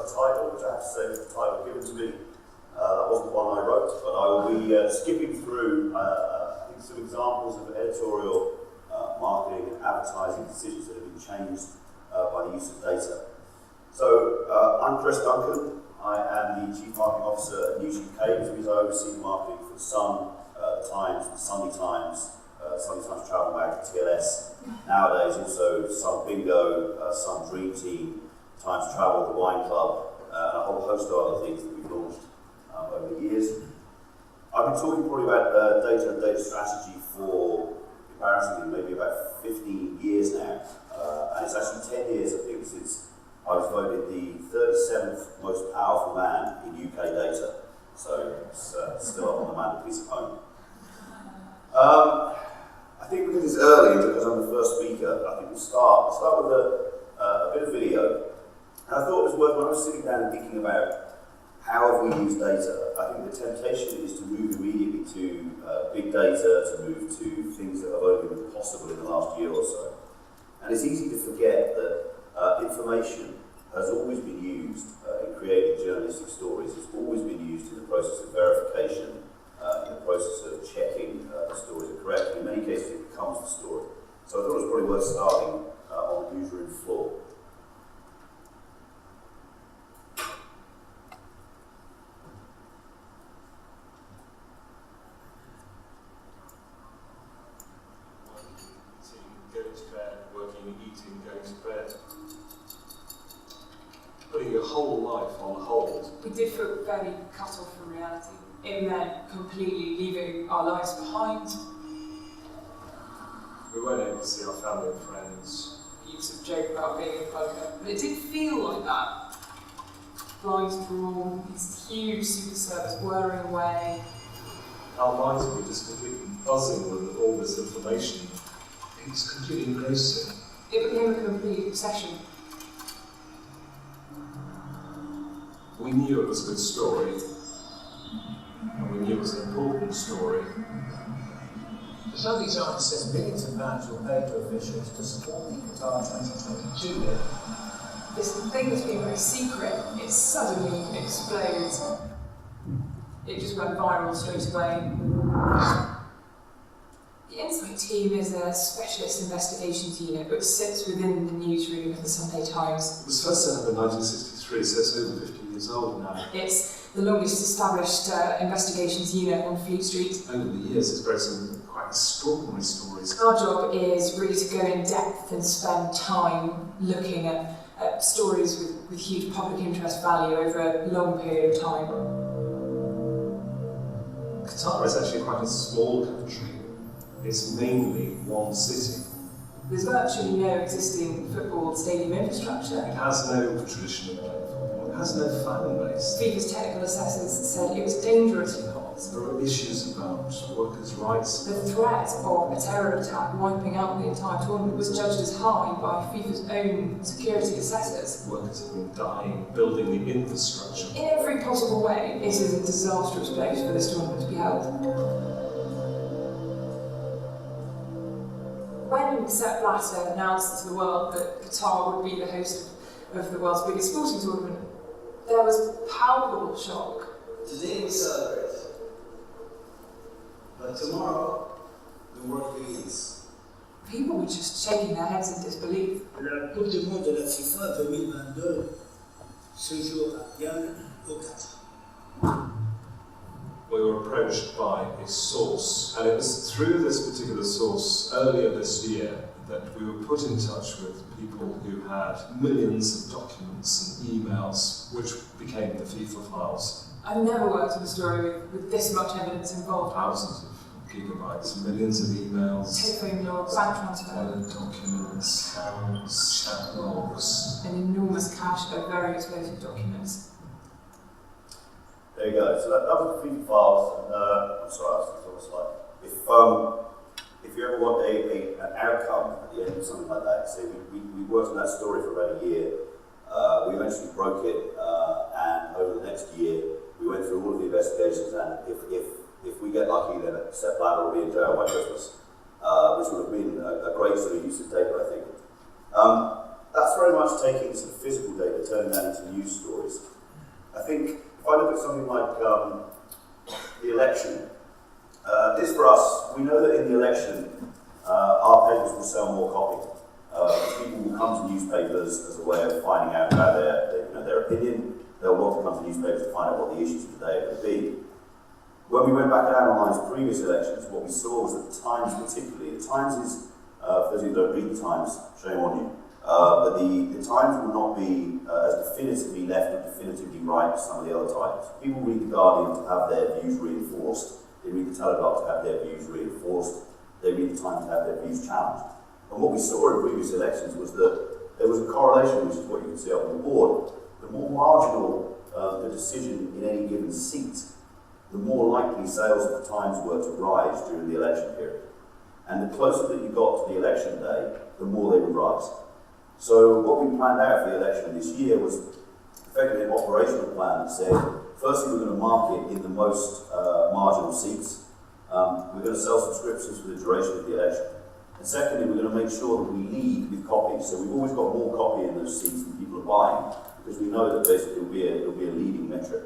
the title, which I have to say was the title given to me. That wasn't one I wrote, but I will be skipping through I think some examples of editorial marketing and advertising decisions that have been changed by the use of data. So I'm Duncan. I am the Chief Marketing Officer at News UK, which means I oversee marketing for Sun, Times, the Sunday Times, Sunday Times Travel Mag, TLS. Nowadays also Sun Bingo, Sun Dream Team, Times Travel, the Wine Club, and a whole host of other things that we've launched over the years. I've been talking probably about data and data strategy for, embarrassingly, maybe about 15 years now. And it's actually 10 years, I think, since I was voted the 37th most powerful man in UK data. So it's still up on the mantelpiece at home. I think because it's early and because I'm the first speaker, I think we'll start with a bit of video. And I thought it was worth, when I was sitting down and thinking about how have we used data, I think the temptation is to move immediately to big data, to move to things that have only been possible in the last year or so. And it's easy to forget that information has always been used in creating journalistic stories. It's always been used in the process of verification, in the process of checking the stories are correct. In many cases, it becomes the story. So I thought it was probably worth starting on the newsroom floor. Going to bed, working, eating, going to bed. Putting your whole life on hold. We did feel very cut off from reality. It meant completely leaving our lives behind. We weren't able to see our family and friends. We used to joke about being a bugger, but it did feel like that. Lines drawn, these huge super servers whirring away. Our minds were just completely buzzing with all this information. It was completely engrossing. It became a complete obsession. We knew it was a good story, and we knew it was an important story. The Sunday Times says millions of pounds were paid to officials to support the Qatar 2022 bid. This thing that's been very secret, it suddenly explodes. It just went viral straight away. The Insight team is a specialist investigations unit which sits within the newsroom of the Sunday Times. It was first set up in 1963, so it's over 50 years old now. It's the longest established investigations unit on Fleet Street. Over the years, it's bred some quite extraordinary stories. Our job is really to go in depth and spend time looking at stories with huge public interest value over a long period of time. Qatar is actually quite a small country. It's mainly one city. There's virtually no existing football stadium infrastructure. It has no tradition of playing football. It has no fan base. FIFA's technical assessors said it was dangerously hot. There are issues about workers' rights. The threat of a terror attack wiping out the entire tournament was judged as high by FIFA's own security assessors. Workers have been dying, building the infrastructure. In every possible way, it is a disastrous place for this tournament to be held. When Sepp Blatter announced to the world that Qatar would be the host of the world's biggest sporting tournament, there was palpable shock. Today we celebrate, but tomorrow the work begins. People were just shaking their heads in disbelief. La Coupe du Monde de la FIFA 2022 se joue à Vienne au Qatar. We were approached by a source, and it was through this particular source earlier this year that we were put in touch with people who had millions of documents and emails, which became the FIFA files. I've never worked on a story with this much evidence involved. Thousands of gigabytes, millions of emails, Telephone logs, bank transfer, word documents, accounts, chat logs. an enormous cache of very explosive documents. There you go. So that was the FIFA files. And, I'm sorry, I was like, if you ever want an outcome at the end of something like that, so we worked on that story for about a year. We eventually broke it, and over the next year, we went through all of the investigations. And if we get lucky, then Sepp Blatter will be in jail by Christmas, which would have been a great sort of use of data, I think. that's very much taking sort of physical data, turning that into news stories. I think if I look at something like the election, this for us, we know that in the election, our papers will sell more copy. People will come to newspapers as a way of finding out about their opinion. They'll want to come to newspapers to find out what the issues of the day would be. When we went back and analysed previous elections, what we saw was that the Times particularly, the Times is, for those of you who don't read the Times, shame on you, but the Times will not be as definitively left or definitively right as some of the other titles. People read the Guardian to have their views reinforced. They read the Telegraph to have their views reinforced. They read the Times to have their views challenged. And what we saw in previous elections was that there was a correlation, which is what you can see up on the board. The more marginal the decision in any given seat, the more likely sales of the Times were to rise during the election period. And the closer that you got to the election day, the more they would rise. So what we planned out for the election this year was effectively an operational plan that said, firstly, we're going to market in the most marginal seats. We're going to sell subscriptions for the duration of the election. And secondly, we're going to make sure that we lead with copy. So we've always got more copy in those seats than people are buying, because we know that basically it'll be a leading metric.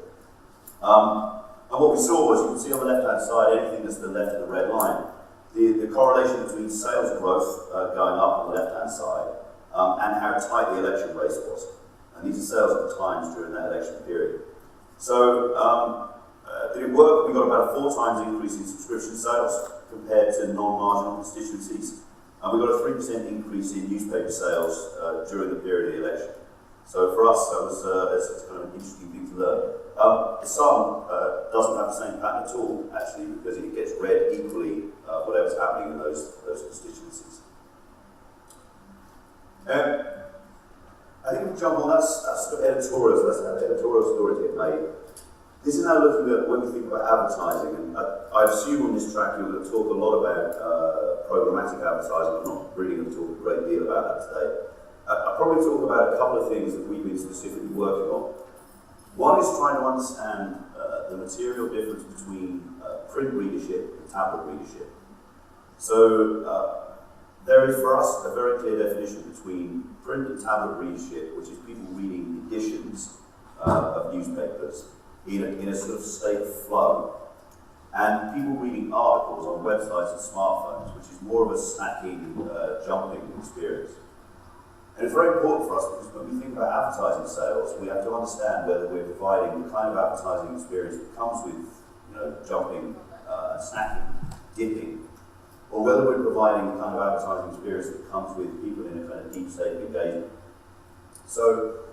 And what we saw was, you can see on the left-hand side, anything that's to the left of the red line, the correlation between sales growth going up on the left-hand side and how tight the election race was. And these are sales at the Times during that election period. So, did it work? We got about a 4 times increase in subscription sales compared to non-marginal constituencies. And we got a 3% increase in newspaper sales during the period of the election. So for us, that was that's kind of an interesting thing to learn. The Sun doesn't have the same pattern at all, actually, because it gets read equally whatever's happening in those constituencies. I think we'll jump on, that's editorials, that's an editorial story to get made. This is now looking at when we think about advertising, and I assume on this track you're going to talk a lot about programmatic advertising. I'm not really going to talk a great deal about that today. I'll probably talk about a couple of things that we've been specifically working on. One is trying to understand the material difference between print readership and tablet readership. So there is for us a very clear definition between print and tablet readership, which is people reading editions of newspapers in a sort of state of flow, and people reading articles on websites and smartphones, which is more of a snacking, jumping experience. And it's very important for us because when we think about advertising sales, we have to understand whether we're providing the kind of advertising experience that comes with, jumping and snacking, dipping, or whether we're providing the kind of advertising experience that comes with people in a kind of deep state of engagement. So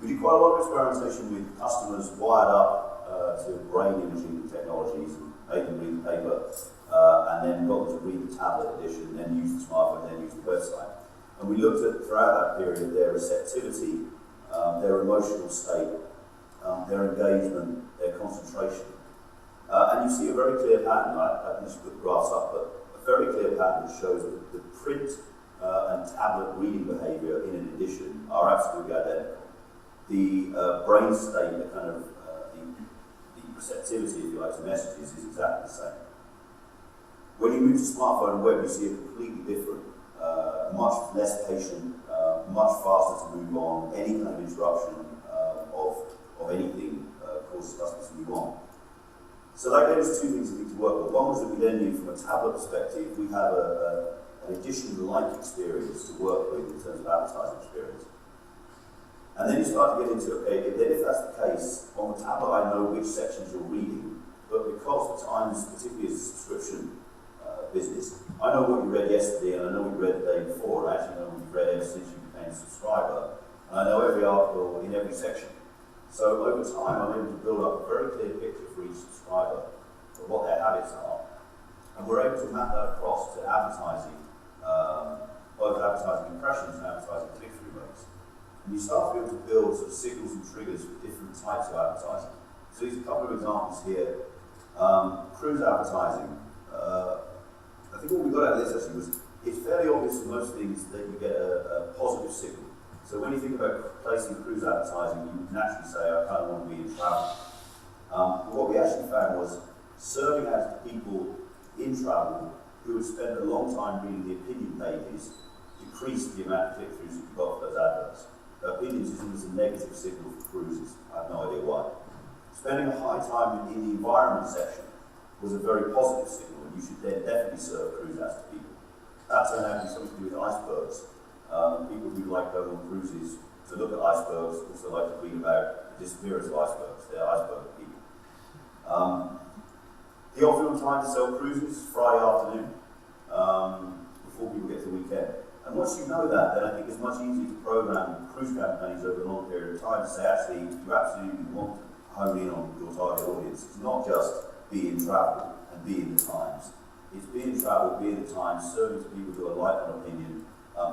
we did quite a lot of experimentation with customers wired up to brain imaging technologies and made them read the paper, and then got them to read the tablet edition, then use the smartphone, then use the website. And we looked at, throughout that period, their receptivity, their emotional state, their engagement, their concentration. And you see a very clear pattern. I can just put the graphs up, but a very clear pattern that shows that the print and tablet reading behaviour in an edition are absolutely identical. The brain state, the kind of the receptivity, if you like, to messages is exactly the same. When you move to smartphone and web, you see a completely different, much less patient, much faster to move on. Any kind of interruption of anything causes customers to move on. So that gave us 2 things I think to work on. One was that we then knew from a tablet perspective, we have an edition-like experience to work with in terms of advertising experience. And then you start to get into, okay, then if that's the case, on the tablet I know which sections you're reading, but because the Times, particularly as a subscription business, I know what you read yesterday and I know what you read the day before, and I actually know what you've read ever since you became a subscriber, and I know every article in every section. So over time I'm able to build up a very clear picture for each subscriber of what their habits are, and we're able to map that across to advertising, both advertising impressions and advertising click-through rates. And you start to be able to build sort of signals and triggers for different types of advertising. So these are a couple of examples here. Cruise advertising. I think what we got out of this actually was, it's fairly obvious for most things that you get a positive signal. So when you think about placing cruise advertising, you naturally say, I kind of want to be in travel. But what we actually found was serving ads to people in travel who had spent a long time reading the opinion pages increased the amount of click-throughs that you got for those adverts. Opinions is a negative signal for cruises. I have no idea why. Spending a high time in the environment section was a very positive signal, and you should then definitely serve cruise ads to people. That turned out to be something to do with icebergs. People who like going on cruises to look at icebergs also like to read about the disappearance of icebergs. They're iceberg people. The optimum time to sell cruises is Friday afternoon, before people get to the weekend. And once you know that, then I think it's much easier to program cruise campaigns over a long period of time to say, actually, you absolutely want to hone in on your target audience. It's not just be in travel and be in the Times. It's be in travel, be in the Times, serving to people who are light on opinion,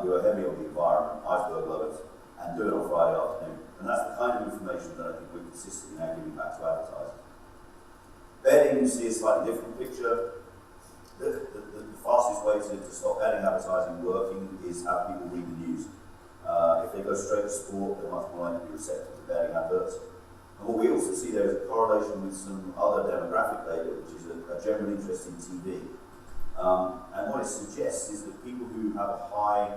who are heavy on the environment, iceberg lovers, and do it on Friday afternoon. And that's the kind of information that I think we're consistently now giving back to advertisers. Betting, you see a slightly different picture. The fastest way to stop betting advertising working is have people read the news. If they go straight to sport, they're much more likely to be receptive to betting adverts. And what we also see there is a correlation with some other demographic data, which is a general interest in TV. And what it suggests is that people who have a high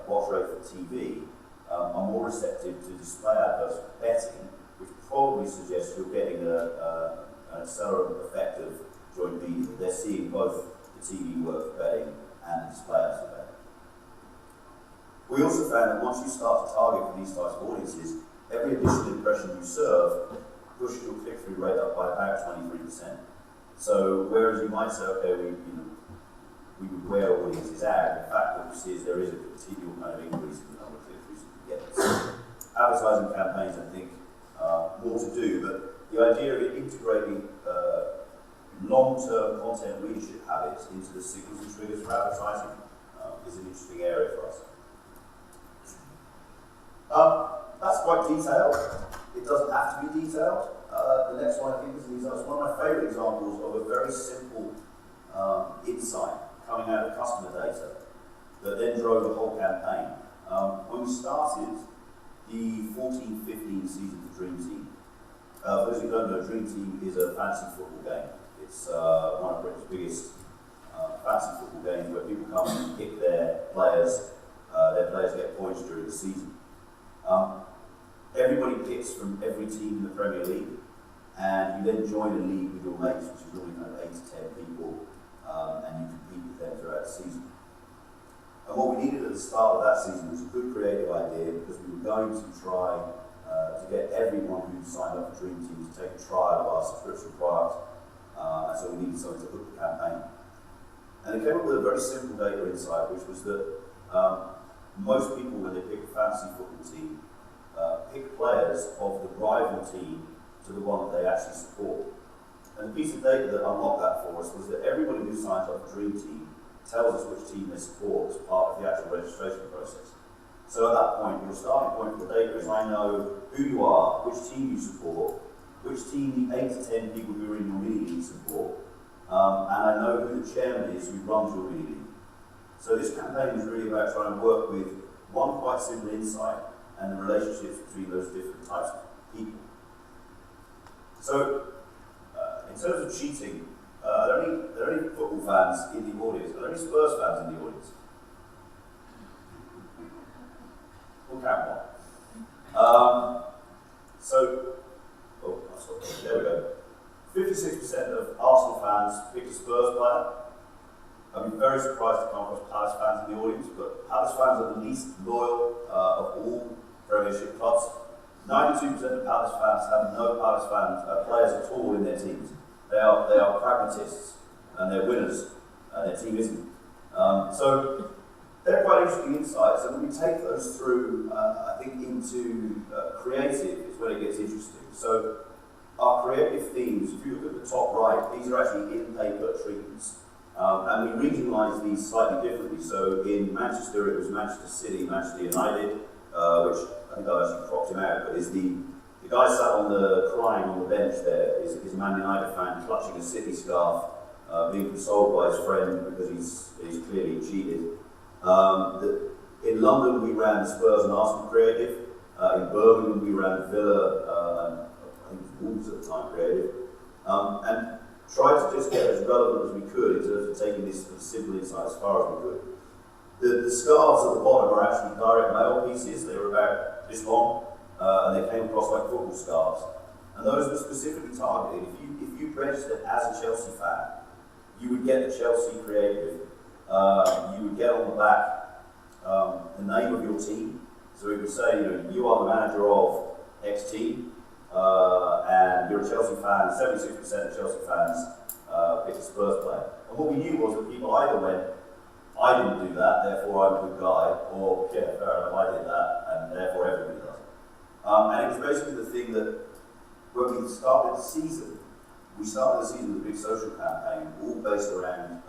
watch rate for TV are more receptive to display adverts for betting, which probably suggests you're getting an accelerant effect of joint media. They're seeing both the TV work for betting and the display ads for betting. We also found that once you start to target for these types of audiences, every additional impression you serve pushes your click-through rate up by about 23%. So whereas you might say, okay, we would wear audiences out, in fact what you see is there is a continual kind of increase in the number of click-throughs that you get. So advertising campaigns, I think, more to do, but the idea of integrating long-term content leadership habits into the signals and triggers for advertising is an interesting area for us. That's quite detailed. It doesn't have to be detailed. The next one I think is one of my favourite examples of a very simple insight coming out of customer data that then drove the whole campaign. When we started the 14-15 season of Dream Team, for those who don't know, Dream Team is a fantasy football game. It's one of Britain's biggest fantasy football games where people come and pick their players get points during the season. Everybody picks from every team in the Premier League, and you then join a league with your mates, which is normally kind of 8 to 10 people, and you compete with them throughout the season. And what we needed at the start of that season was a good creative idea, because we were going to try to get everyone who signed up for Dream Team to take a trial of our subscription product, and so we needed something to hook the campaign. And it came up with a very simple data insight, which was that most people, when they pick a fantasy football team, pick players of the rival team to the one that they actually support. And the piece of data that unlocked that for us was that everybody who signs up for Dream Team tells us which team they support as part of the actual registration process. So at that point, your starting point for the data is I know who you are, which team you support, which team the 8 to 10 people who are in your mini league support, and I know who the chairman is who runs your mini league. So this campaign is really about trying to work with one quite simple insight and the relationships between those different types of people. So, in terms of cheating, are there any football fans in the audience? Are there any Spurs fans in the audience? We'll count one. There we go. 56% of Arsenal fans picked a Spurs player. I'd be very surprised to come across Palace fans in the audience, but Palace fans are the least loyal of all Premiership clubs. 92% of Palace fans have no Palace players at all in their teams. They are pragmatists and they're winners, and their team isn't. So they're quite interesting insights, and when we take those through, I think into creative is when it gets interesting. So our creative themes, if you look at the top right, these are actually in-paper treatments. And we regionalise these slightly differently. So in Manchester, it was Manchester City, Manchester United, which I think I've actually cropped him out, but is the guy sat crying on the bench there is a Man United fan clutching a City scarf, being consoled by his friend because he's clearly cheated. In London, we ran the Spurs and Arsenal creative. In Birmingham, we ran Villa, and I think it was Wolves at the time creative. And tried to just get as relevant as we could in terms of taking this simple insight as far as we could. The scarves at the bottom are actually direct mail pieces. They were about this long, and they came across like football scarves. And those were specifically targeted. If you registered as a Chelsea fan, you would get the Chelsea creative. You would get on the back the name of your team. So it would say, you are the manager of X team, and you're a Chelsea fan. 76% of Chelsea fans picked a Spurs player. And what we knew was that people either went, I didn't do that, therefore I'm a good guy, or yeah, fair enough, I did that, and therefore everybody does. And it was basically the thing that when we started the season with a big social campaign, all based around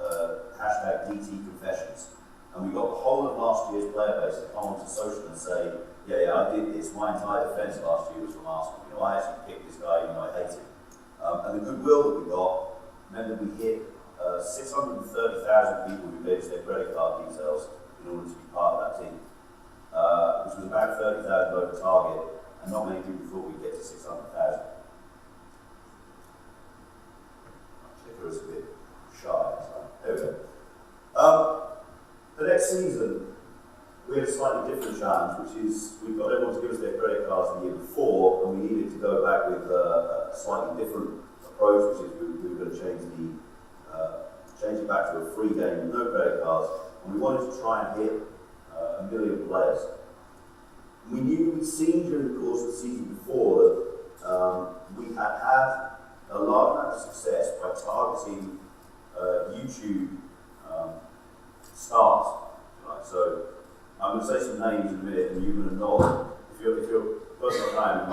hashtag DT Confessions. And we got the whole of last year's player base to come onto social and say, yeah, I did this. My entire defence last year was from Arsenal. I actually picked this guy, I hate him. And the goodwill that we got meant that we hit 630,000 people who gave us their credit card details in order to be part of that team, which was about 30,000 over target, and not many people thought we'd get to 600,000. Clicker is a bit shy, so there we go. The next season, we had a slightly different challenge, which is we've got everyone to give us their credit cards the year before, and we needed to go back with a slightly different approach, which is we were going to change it back to a free game with no credit cards, and we wanted to try and hit 1 million players. We knew we'd seen during the course of the season before that we had had a large amount of success by targeting YouTube stars. Right? So I'm going to say some names in a minute, and you're going to nod. If you're personal time,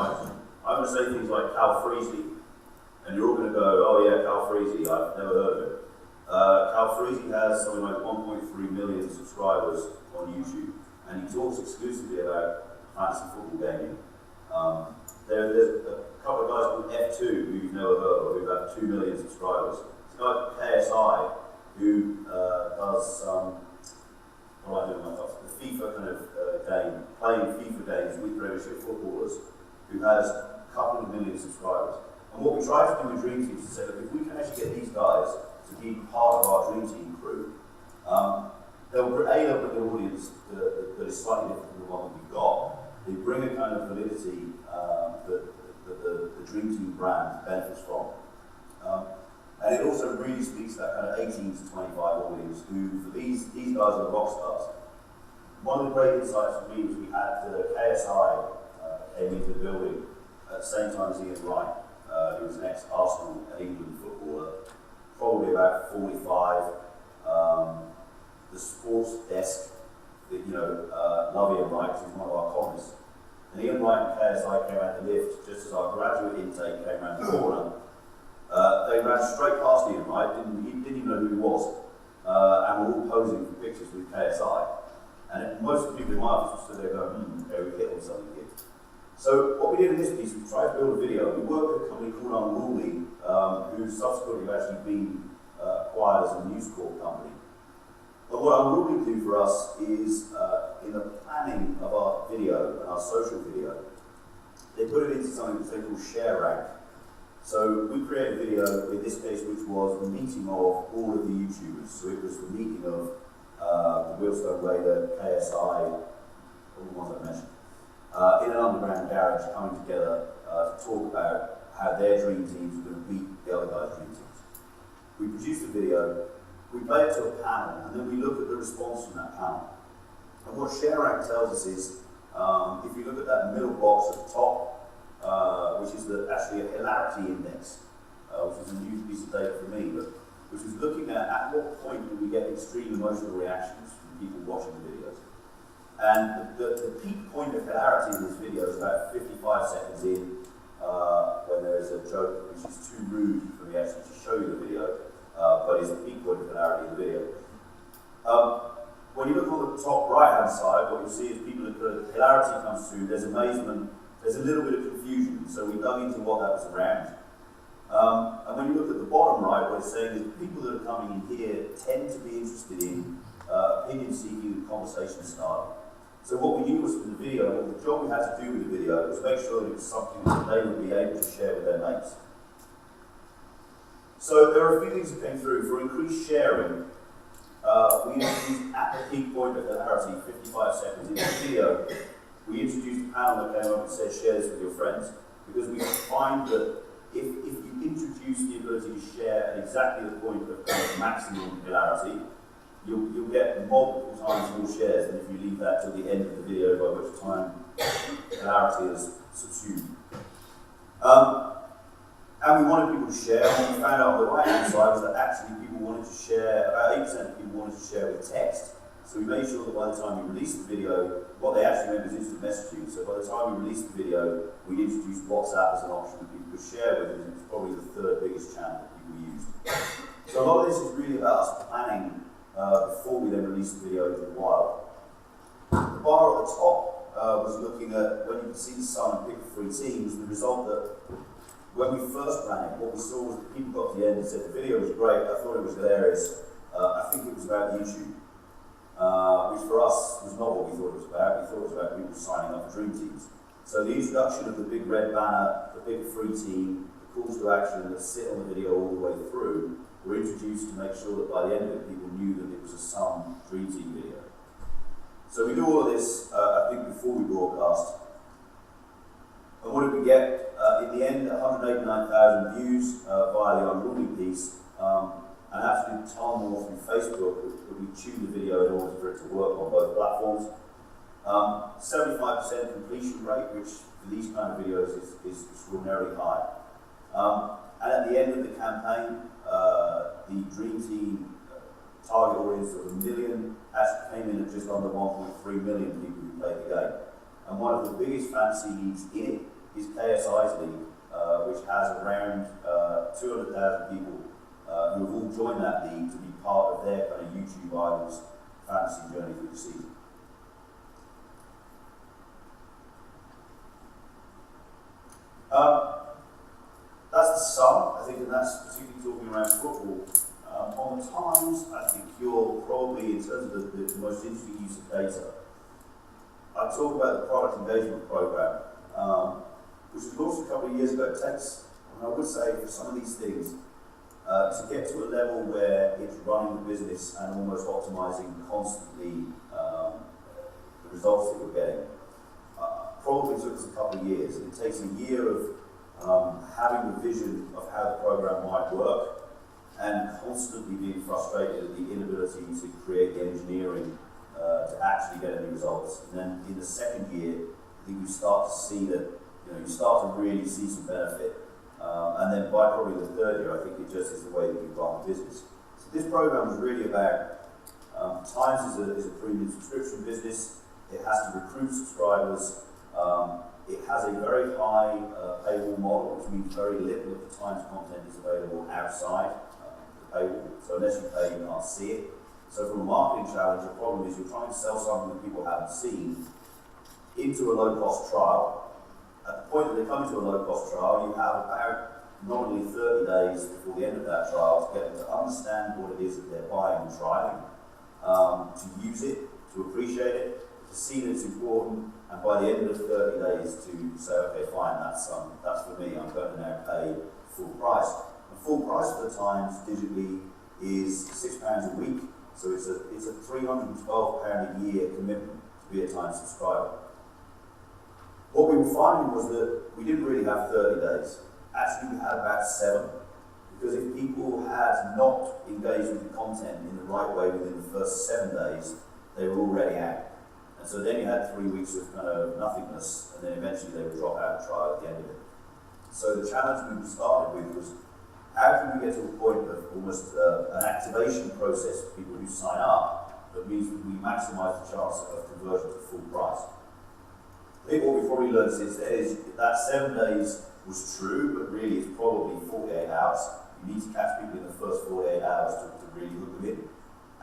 I'm going to say things like Cal Freezy, and you're all going to go, oh yeah, Cal Freezy, I've never heard of him. Cal Freezy has something like 1.3 million subscribers on YouTube, and he talks exclusively about fantasy football gaming. There's a couple of guys called F2 who you've never heard of, who have 2 million subscribers. There's a guy called KSI who does what I do with my thoughts, the FIFA kind of game, playing FIFA games with Premiership footballers, who has a couple of million subscribers. And what we try to do with Dream Team is to say, look, if we can actually get these guys to be part of our Dream Team crew, they'll bring an audience that is slightly different from the one that we've got. They bring a kind of validity that the Dream Team brand benefits from. And it also really speaks to that kind of 18 to 25 audience who, for these guys are rock stars. One of the great insights for me was we had KSI came into the building at the same time as Ian Wright, who was an ex-Arsenal and England footballer, probably about 45. The sports desk that, love Ian Wright, because he's one of our columnists. And Ian Wright and KSI came out the lift just as our graduate intake came around the corner. They ran straight past Ian Wright, didn't even know who he was, and were all posing for pictures with KSI. And most of the people in my office stood there going, okay, we hit on something here. So what we did in this piece, we tried to build a video. We worked with a company called Unruly, who subsequently have actually been acquired as a News Corp company. But what Unruly do for us is, in the planning of our video, and our social video, they put it into something that they call Share Rank. So we created a video, in this case, which was the meeting of all of the YouTubers. So it was the meeting of the Wheelstone Raider, KSI, all the ones I mentioned, in an underground garage coming together to talk about how their dream teams were going to beat the other guys' dream teams. We produced the video, we played it to a panel, and then we looked at the response from that panel. And what ShareRank tells us is, if you look at that middle box at the top, which is actually a hilarity index, which is a new piece of data for me, but which was looking at what point do we get extreme emotional reactions from people watching the videos. And the peak point of hilarity in this video is about 55 seconds in, when there is a joke which is too rude for me actually to show you the video, but is the peak point of hilarity in the video. When you look on the top right-hand side, what you'll see is people, hilarity comes through, there's amazement, there's a little bit of confusion, so we dug into what that was around. And when you look at the bottom right, what it's saying is people that are coming in here tend to be interested in opinion seeking and conversation starting. So what we knew was from the video, what the job we had to do with the video was make sure that it was something that they would be able to share with their mates. So there are a few things that came through. For increased sharing, we introduced at the peak point of hilarity, 55 seconds into the video, we introduced a panel that came up and said, share this with your friends. Because we find that if you introduce the ability to share at exactly the point of kind of maximum hilarity, you'll get multiple times more shares than if you leave that till the end of the video, by which time hilarity is subsumed. And we wanted people to share, and what we found out on the right-hand side was that actually people wanted to share, about 8% of people wanted to share with text. So we made sure that by the time we released the video, what they actually meant was instant messaging. So by the time we released the video, we introduced WhatsApp as an option that people could share with, and it was probably the third biggest channel that people used. So a lot of this is really about us planning before we then release the video into the wild. The bar at the top was looking at when you could see the sun and pick the free teams. The result that when we first ran it, what we saw was that people got to the end and said the video was great, I thought it was hilarious, I think it was about YouTube. Which for us was not what we thought it was about. We thought it was about people signing up for dream teams. So the introduction of the big red banner, the big free team, the calls to action that sit on the video all the way through were introduced to make sure that by the end of it people knew that it was a Sun dream team video. So we do all of this, I think, before we broadcast. And what did we get? In the end, 189,000 views via the Unruly piece, and actually a ton more through Facebook, but we tuned the video in order for it to work on both platforms. 75% completion rate, which for these kind of videos is extraordinarily high. And at the end of the campaign, the Dream Team target audience of 1 million actually came in at just under 1.3 million people who played the game. And one of the biggest fantasy leagues in it is KSI's league, which has around 200,000 people who have all joined that league to be part of their kind of YouTube Idols fantasy journey through the season. That's the sum, I think, and that's particularly talking around football. On the Times, I think you're probably, in terms of the most interesting use of data, I talk about the product engagement program, which was launched a couple of years ago. It takes, and I would say, for some of these things, to get to a level where it's running the business and almost optimizing constantly the results that you're getting, probably took us a couple of years. And it takes a year of having the vision of how the program might work and constantly being frustrated at the inability to create the engineering to actually get any results. And then in the second year, I think you start to see that, you start to really see some benefit. And then by probably the third year, I think it just is the way that you run the business. So this program was really about, Times is a premium subscription business. It has to recruit subscribers. It has a very high paywall model, which means very little of the Times content is available outside the paywall. So unless you pay, you can't see it. So from a marketing challenge, the problem is you're trying to sell something that people haven't seen into a low-cost trial. At the point that they come into a low-cost trial, you have about normally 30 days before the end of that trial to get them to understand what it is that they're buying and trying, to use it, to appreciate it, to see that it's important, and by the end of 30 days to say, okay, fine, that's for me, I'm going to now pay full price. And full price for the Times digitally is £6 a week, so it's a £312 a year commitment to be a Times subscriber. What we were finding was that we didn't really have 30 days. Actually, we had about 7. Because if people had not engaged with the content in the right way within the first 7 days, they were already out. And so then you had 3 weeks of kind of nothingness, and then eventually they would drop out and try at the end of it. So the challenge we started with was, how can we get to a point of almost an activation process for people who sign up that means that we maximise the chance of conversion to full price? I think what we've probably learned since then is that 7 days was true, but really it's probably 48 hours. You need to catch people in the first 48 hours to really hook them in.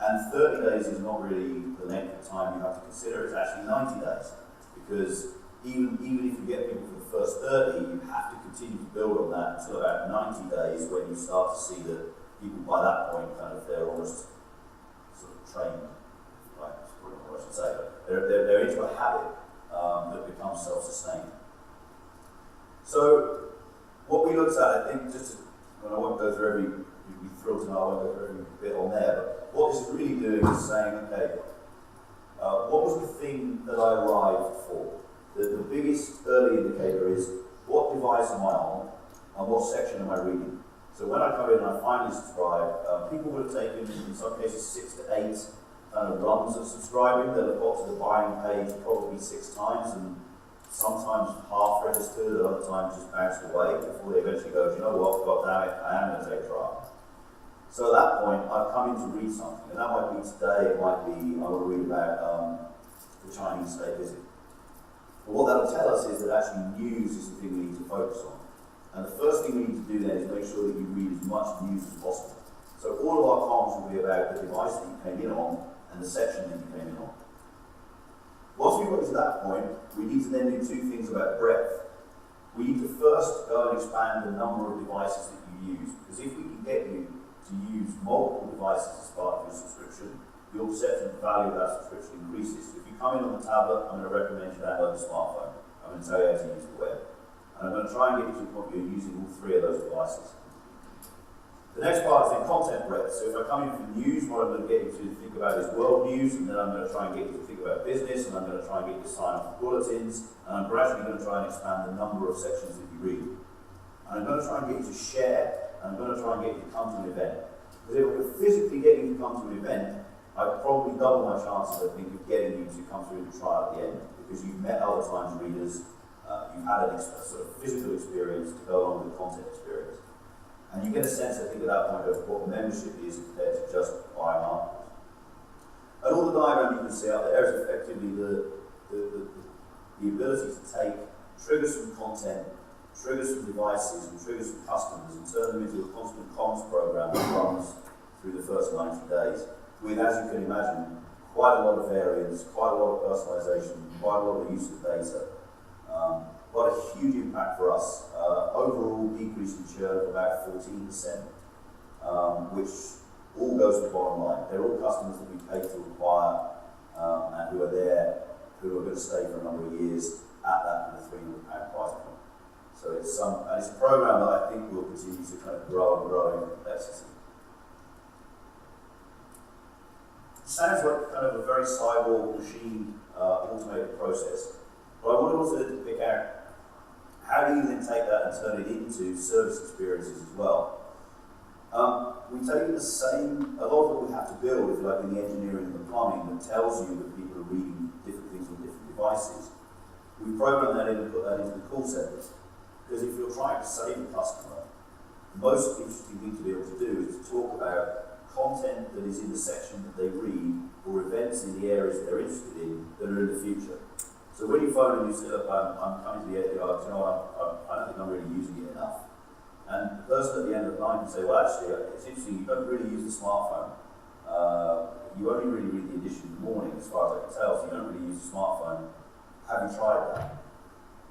And 30 days is not really the length of time you have to consider, it's actually 90 days. Because even if you get people for the first 30, you have to continue to build on that until about 90 days when you start to see that people by that point they're almost sort of trained, right? That's probably not what I should say, but they're into a habit that becomes self-sustaining. So what we looked at, I think, and I won't go through every you'd be thrilled to know I won't go through every bit on there, but what this is really doing is saying, okay, what was the thing that I arrived for? The biggest early indicator is what device am I on and what section am I reading? So when I come in and I finally subscribe, people would have taken, in some cases, 6 to 8 kind of runs of subscribing. They'll have got to the buying page probably 6 times and sometimes half registered, and other times just bounced away before they eventually go, you know what, God damn it, I am going to take a trial. So at that point, I've come in to read something, and that might be today, it might be, I want to read about the Chinese state visit. But what that'll tell us is that actually news is the thing we need to focus on. And the first thing we need to do then is make sure that you read as much news as possible. So all of our comms will be about the device that you came in on and the section that you came in on. Once we've got to that point, we need to then do 2 things about breadth. We need to first go and expand the number of devices that you use, because if we can get you to use multiple devices as part of your subscription, your perception of the value of that subscription increases. If you come in on the tablet, I'm going to recommend you download the smartphone. I'm going to tell you how to use the web. And I'm going to try and get you to the point where you're using all 3 of those devices. The next part is then content breadth. So if I come in for news, what I'm going to get you to think about is world news, and then I'm going to try and get you to think about business, and I'm going to try and get you to sign up for bulletins, and I'm gradually going to try and expand the number of sections that you read. And I'm going to try and get you to share, and I'm going to try and get you to come to an event. Because if we're physically getting you to come to an event, I'd probably double my chances, I think, of getting you to come through the trial at the end, because you've met other times readers, you've had a sort of physical experience to go along with the content experience. And you get a sense, I think, at that point of what membership is compared to just buying articles. And all the diagram you can see out there is effectively the ability to take triggers from content, triggers from devices, and triggers from customers, and turn them into a constant comms program that runs through the first 90 days. With, as you can imagine, quite a lot of variance, quite a lot of personalization, quite a lot of use of data. Quite a huge impact for us. Overall decrease in churn of about 14%, which all goes to the bottom line. They're all customers that we pay to acquire and who are there, who are going to stay for a number of years at that kind of £300 price point. So it's a program that I think will continue to kind of grow and grow in complexity. It sounds like kind of a very cyborg machine automated process, but I wanted also to pick out how do you then take that and turn it into service experiences as well. We take the same, a lot of what we have to build, if you like, in the engineering and the plumbing that tells you that people are reading different things on different devices. We program that in and put that into the call centers. Because if you're trying to save a customer, the most interesting thing to be able to do is to talk about content that is in the section that they read or events in the areas that they're interested in that are in the future. So when you phone and you say, look, I'm coming to the API, I don't think I'm really using it enough. And the person at the end of the line can say, well, actually, it's interesting, you don't really use the smartphone. You only really read the edition in the morning, as far as I can tell, so you don't really use the smartphone. Have you tried that?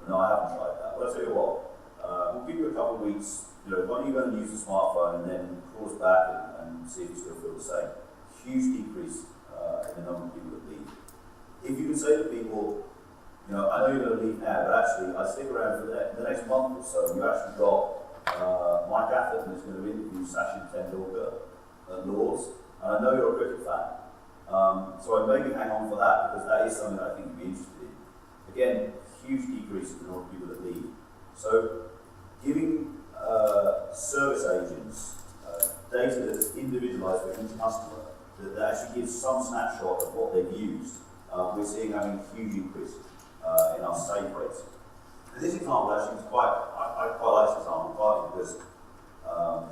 No, I haven't tried that. Well, I'll tell you what, we'll give you a couple of weeks. Why don't you go and use the smartphone and then call us back and see if you still feel the same. Huge decrease in the number of people that leave. If you can say to people, I know you're going to leave now, but actually, I stick around for the next month or so. You actually got Mike Atherton is going to interview Sachin Tendulkar at Lord's, and I know you're a cricket fan. So I'd maybe hang on for that, because that is something that I think you'd be interested in. Again, huge decrease in the number of people that leave. So, giving service agents data that's individualised for each customer, that actually gives some snapshot of what they've used, we're seeing having a huge increase in our save rates. And this example actually is I quite like this example, partly because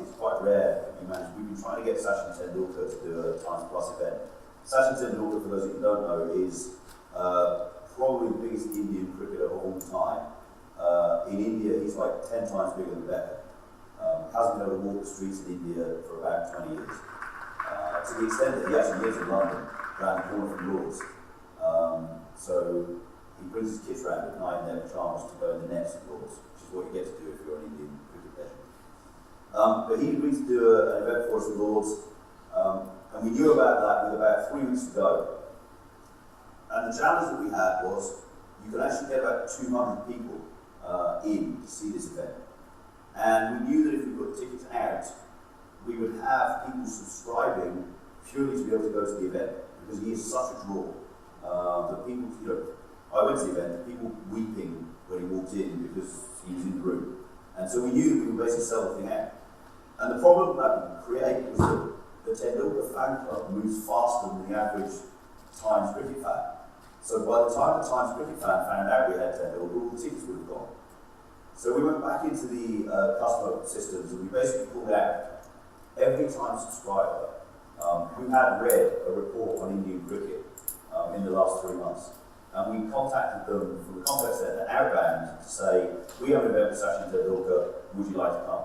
it's quite rare that we've been trying to get Sachin Tendulkar to do a Times Plus event. Sachin Tendulkar, for those of you who don't know, is probably the biggest Indian cricketer of all time. In India, he's like 10 times bigger than Beckham. Hasn't been able to walk the streets in India for about 20 years. To the extent that he actually lives in London, around the corner from Lord's. So he brings his kids around at night in their pyjamas to go in the nets at Lord's, which is what you get to do if you're an Indian cricket legend. But he agreed to do an event for us at Lord's, and we knew about that with about 3 weeks to go. And the challenge that we had was, you could actually get about 200 people in to see this event. And we knew that if we put tickets out, we would have people subscribing purely to be able to go to the event, because he is such a draw. That people, I went to the event, people weeping when he walked in because he was in the room. And so we knew that we would basically sell the thing out. And the problem that would create was that the Ted Ilker fan club moves faster than the average Times cricket fan. So by the time the Times cricket fan found out we had Ted Ilker, all the tickets would have gone. So we went back into the customer systems and we basically pulled out every Times subscriber who had read a report on Indian cricket in the last 3 months. And we contacted them from the contact centre outbound to say, we have an event with Sachin Tendulkar, would you like to come?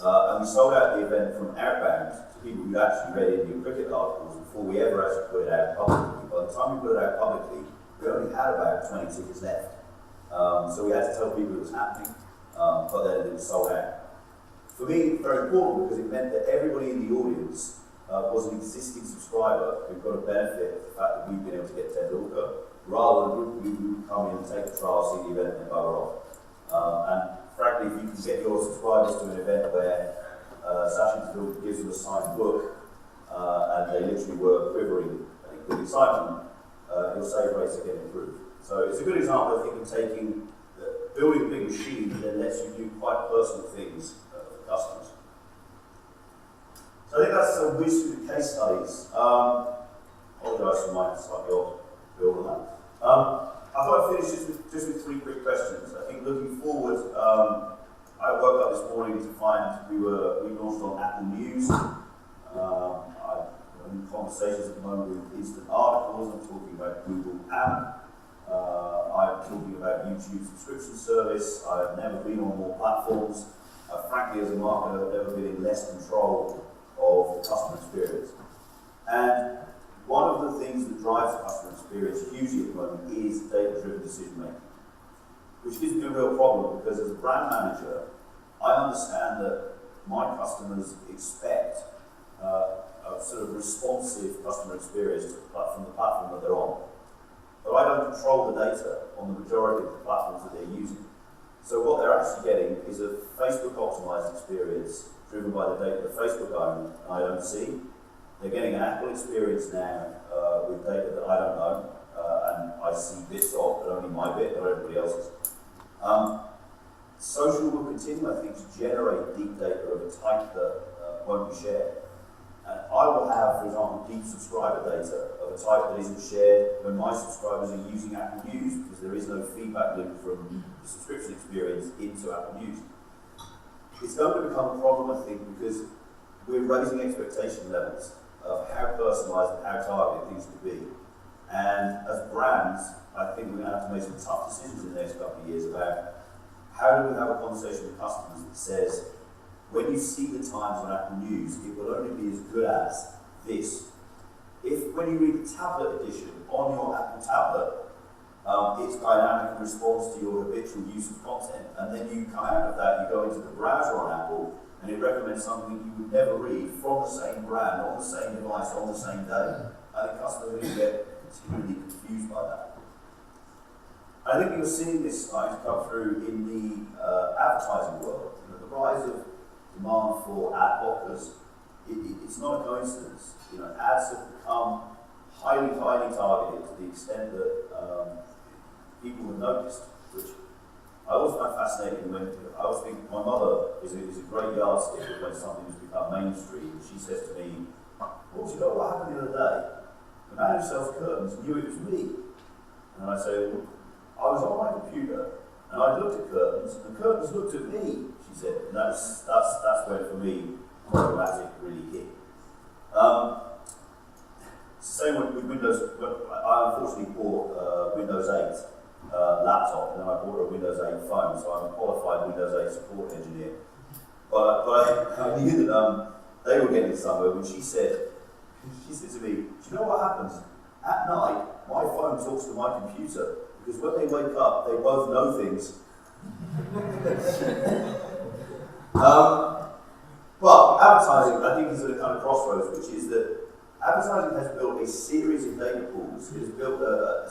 And we sold out the event from outbound to people who'd actually read Indian cricket articles before we ever actually put it out publicly. By the time we put it out publicly, we only had about 20 tickets left. So we had to tell people it was happening, but then it was sold out. For me, it's very important because it meant that everybody in the audience was an existing subscriber who got a benefit of the fact that we've been able to get Tendulkar, rather than a group of people who come in and take the trial, see the event and then bugger off. And frankly, if you can get your subscribers to an event where Sachin Tendulkar gives them a signed book and they literally were quivering with excitement, your save rates are getting improved. So it's a good example, I think, of building a big machine that then lets you do quite personal things for customers. So I think that's a whiz through the case studies. Apologise for my slightly odd build on that. I thought I'd finish just with 3 quick questions. I think looking forward, I woke up this morning to find we launched on Apple News. I'm in conversations at the moment with instant articles. I'm talking about Google App. I'm talking about YouTube subscription service. I've never been on more platforms. Frankly, as a marketer, I've never been in less control of the customer experience. And one of the things that drives customer experience hugely at the moment is data-driven decision making, which gives me a real problem because as a brand manager, I understand that my customers expect a sort of responsive customer experience from the platform that they're on. But I don't control the data on the majority of the platforms that they're using. So what they're actually getting is a Facebook optimized experience driven by the data that Facebook own and I don't see. They're getting an Apple experience now with data that I don't know, and I see bits of, but only my bit, not everybody else's. Social will continue, I think, to generate deep data of a type that won't be shared. And I will have, for example, deep subscriber data of a type that isn't shared when my subscribers are using Apple News, because there is no feedback loop from the subscription experience into Apple News. It's going to become a problem, I think, because we're raising expectation levels of how personalised and how targeted things could be. And as brands, I think we're going to have to make some tough decisions in the next couple of years about how do we have a conversation with customers that says, when you see the Times on Apple News, it will only be as good as this. If when you read the tablet edition on your Apple tablet, it's dynamic and responds to your habitual use of content, and then you come out of that, you go into the browser on Apple, and it recommends something you would never read from the same brand, on the same device, on the same day. I think customers are going to get continually confused by that. I think you're seeing this starting to come through in the advertising world. The rise of demand for ad blockers, it's not a coincidence. Ads have become highly targeted to the extent that people have noticed, which I always find fascinating when I always think my mother is a great yardstick of when something has become mainstream. She says to me, well, do you know what happened the other day? The man who sells curtains knew it was me. And I say, well, I was on my computer and I looked at curtains and curtains looked at me, she said. And that's where for me programmatic really hit. Same with Windows. I unfortunately bought Windows 8 laptop, and then I bought a Windows 8 phone, so I'm a qualified Windows 8 support engineer. But I knew that they were getting somewhere when she said to me, do you know what happens? At night, my phone talks to my computer, because when they wake up, they both know things. But advertising, I think, is at a kind of crossroads, which is that advertising has built a series of data pools. It has built the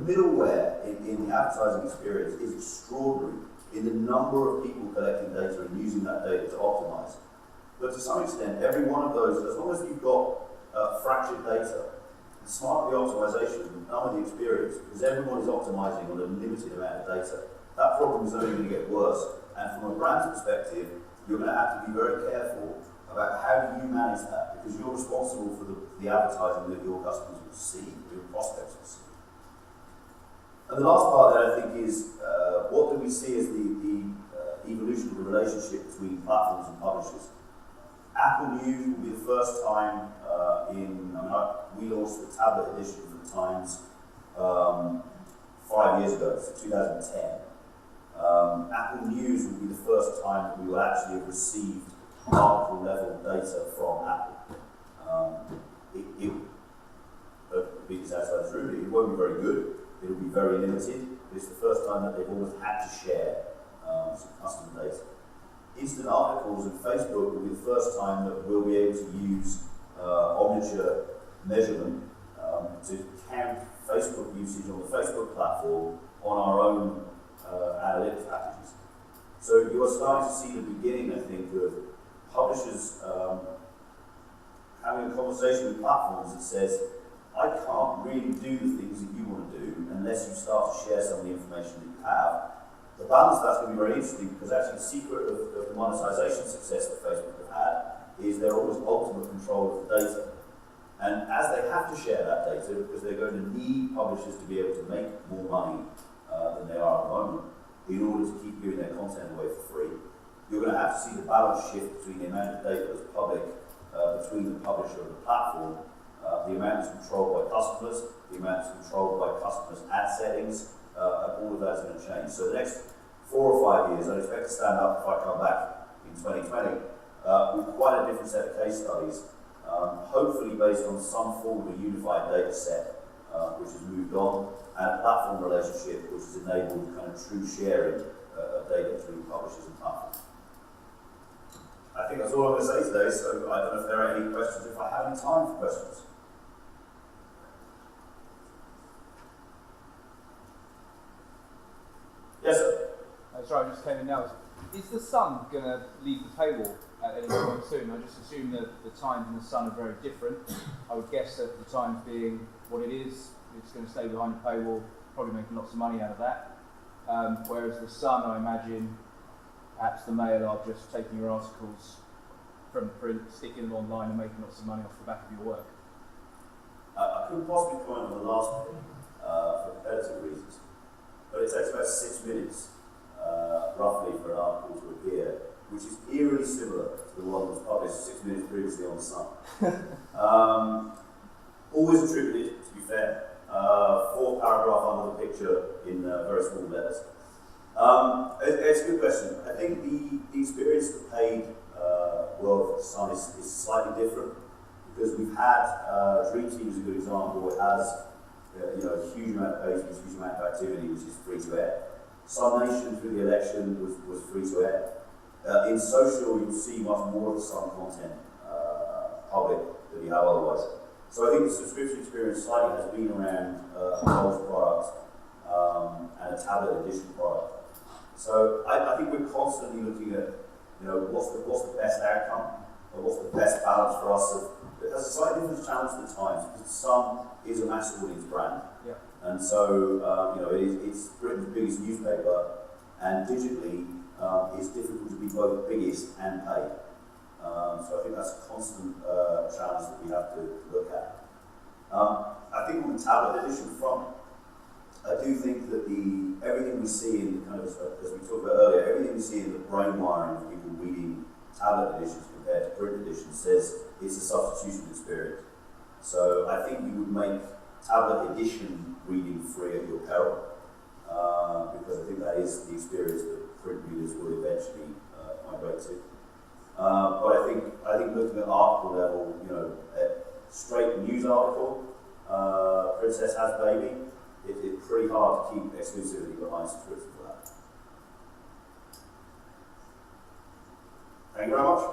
middleware in the advertising experience is extraordinary in the number of people collecting data and using that data to optimize. But to some extent, every one of those, as long as you've got fractured data, smartly optimization will come with the experience, because everyone is optimizing on a limited amount of data. That problem is only going to get worse. And from a brand perspective, you're going to have to be very careful about how do you manage that, because you're responsible for the advertising that your customers will see, your prospects will see. And the last part that I think is, what do we see as the evolution of the relationship between platforms and publishers? Apple News will be the first time we launched the tablet edition of the Times 5 years ago, so 2010. Apple News will be the first time that we will actually have received article level data from Apple. It be as true, it won't be very good, it will be very limited, but it's the first time that they've almost had to share some custom data. Instant articles and Facebook will be the first time that we'll be able to use omniture measurement to count Facebook usage on the Facebook platform on our own analytics packages. So you are starting to see the beginning, I think, of publishers having a conversation with platforms that says, I can't really do the things that you want to do unless you start to share some of the information that you have. The balance that's going to be very interesting, because actually the secret of the monetization success that Facebook have had is their almost ultimate control of the data. And as they have to share that data, because they're going to need publishers to be able to make more money than they are at the moment, in order to keep giving their content away for free, you're going to have to see the balance shift between the amount of data that's public between the publisher and the platform, the amount that's controlled by customers, the amount that's controlled by customers' ad settings, all of that's going to change. So the next 4 or 5 years, I expect to stand up if I come back in 2020 with quite a different set of case studies, hopefully based on some form of a unified data set which has moved on, and a platform relationship which has enabled kind of true sharing of data between publishers and platforms. I think that's all I'm going to say today, so I don't know if there are any questions, if I have any time for questions. Yes, sir. Sorry, I just came in now. Is the Sun going to leave the paywall at any point soon? I just assume that the Times and the Sun are very different. I would guess that the Times being what it is, it's going to stay behind the paywall, probably making lots of money out of that. Whereas the Sun, I imagine, perhaps the Mail are just taking your articles from print, sticking them online and making lots of money off the back of your work. I couldn't possibly comment on the last bit for competitive reasons, but it takes about 6 minutes roughly for an article to appear, which is eerily similar to the one that was published 6 minutes previously on the Sun. Always attributed, to be fair, 4 paragraph under the picture in very small letters. It's a good question. I think the experience of the paid world of the Sun is slightly different, because we've had Dream Team is a good example. It has a huge amount of pages, huge amount of activity, which is free to air. Sun Nation through the election was free to air. In social, you'll see much more of the Sun content public than you have otherwise. So I think the subscription experience slightly has been around a gold product and a tablet edition product. So I think we're constantly looking at what's the best outcome, or what's the best balance for us. It has a slightly different challenge to the Times, because the Sun is a mass audience brand. Yeah. And so, it's Britain's biggest newspaper, and digitally, it's difficult to be both biggest and paid. So I think that's a constant challenge that we have to look at. I think on the tablet edition front, I do think that everything we see in the kind of, as we talked about earlier, everything we see in the brain wiring of people reading tablet editions compared to print editions says it's a substitution experience. So I think we would make tablet edition reading free at your peril, because I think that is the experience that print readers will eventually migrate to. But I think looking at article level, a straight news article, Princess has baby, it's pretty hard to keep exclusivity behind subscription for that. Thank you very much.